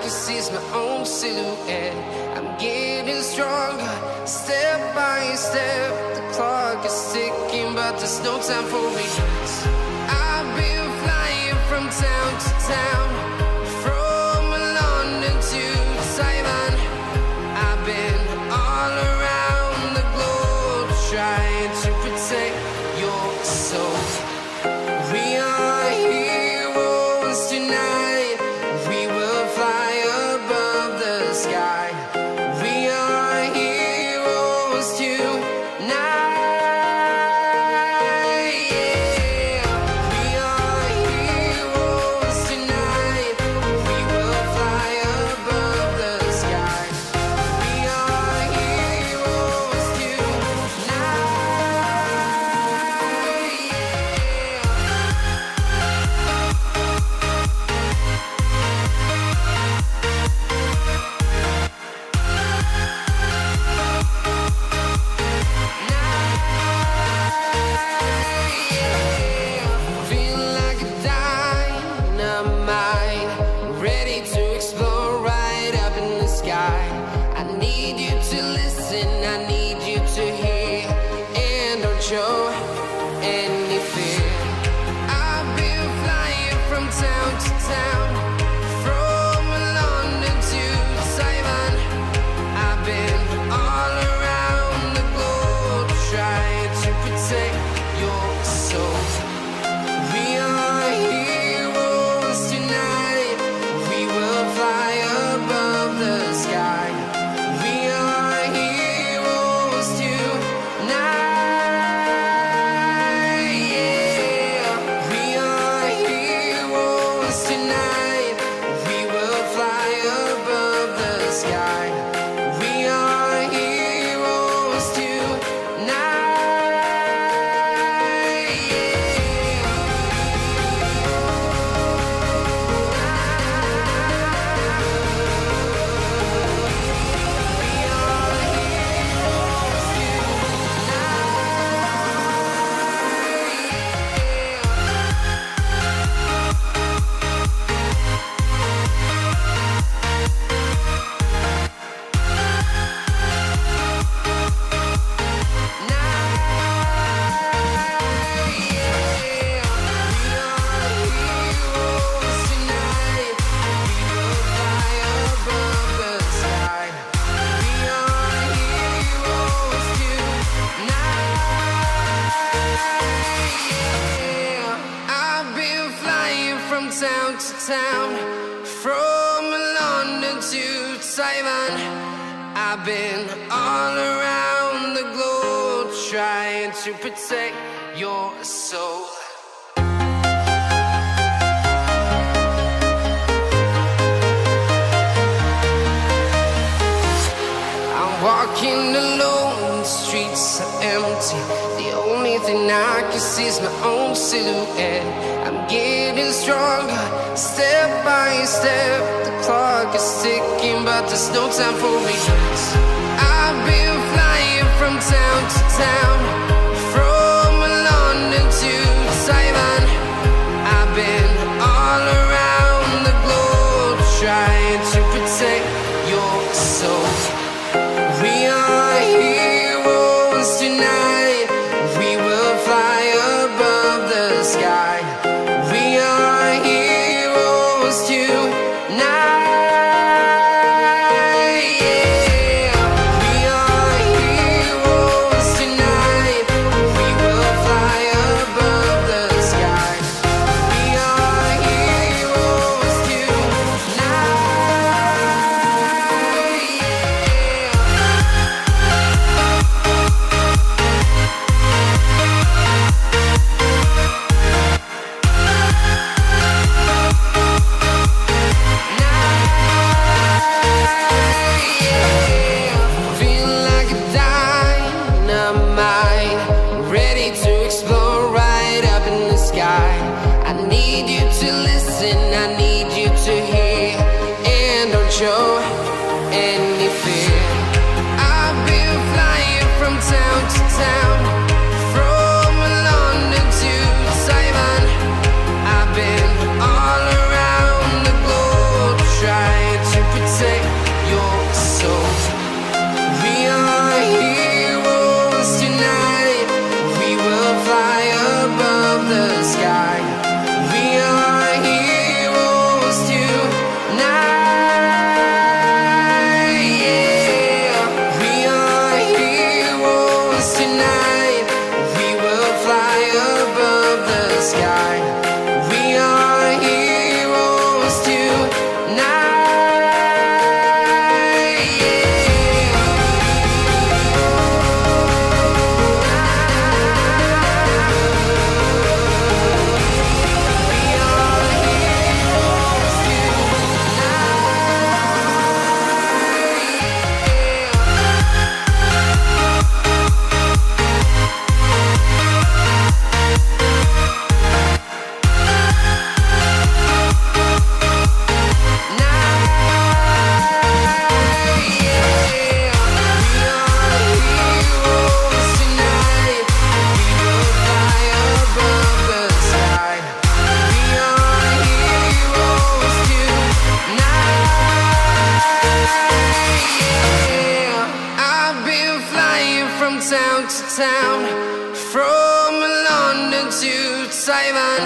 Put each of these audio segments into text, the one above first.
can see is my own silhouette. I'm getting stronger, step by step. The clock is ticking, but there's no time for me. I've been flying from town to town, from London to Taiwan. I've been all around the globe, trying to protect your soul. We are heroes tonight. We will fly above the sky. We are heroes tonight. Yeah. We are heroes tonight. We will fly above the sky. We are heroes tonight. Feel like a dynamite, ready to explode right up in the sky. I need you to listen, I need you to hear, and don't show any fear. I've been flying from town to town, from London to Taiwan. I've been all around the globe, trying to protect your soul. We are heroes tonight. We will fly above the sky. We are heroes tonight. Yeah. We are heroes tonight. We will fly above the sky. We are heroes I've been flying from town to town, from London to Taiwan. I've been all around the globe, trying to protect your soul. I'm walking alone, the streets are empty. The only thing I can see is my own silhouette. I'm getting stronger, step by step. The clock is ticking, but there's no time for me. I've been flying from town to town, from London to Taiwan. I've been all around the globe, trying to protect your soul. We are heroes tonight. We will fly above the sky. We are heroes tonight. Yeah. We are heroes tonight. We will fly above the sky. We are heroes tonight. Yeah. town to town, from London to Taiwan.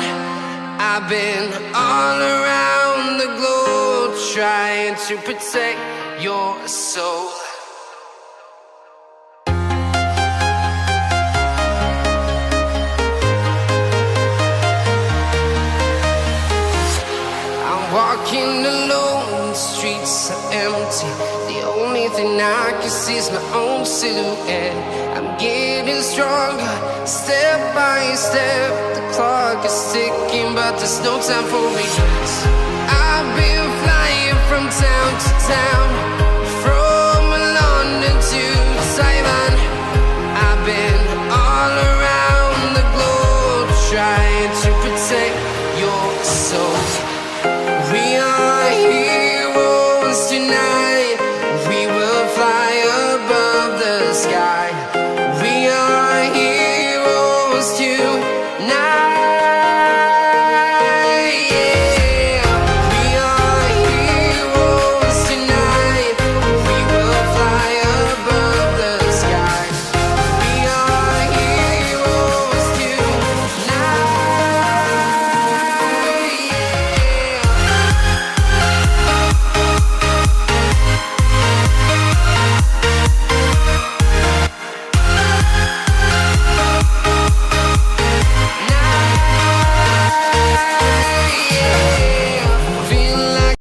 I've been all around the globe trying to protect your soul. Walking alone, the streets are empty. The only thing I can see is my own silhouette. I'm getting stronger, step by step. The clock is ticking, but there's no time for regrets. I've been flying from town to town,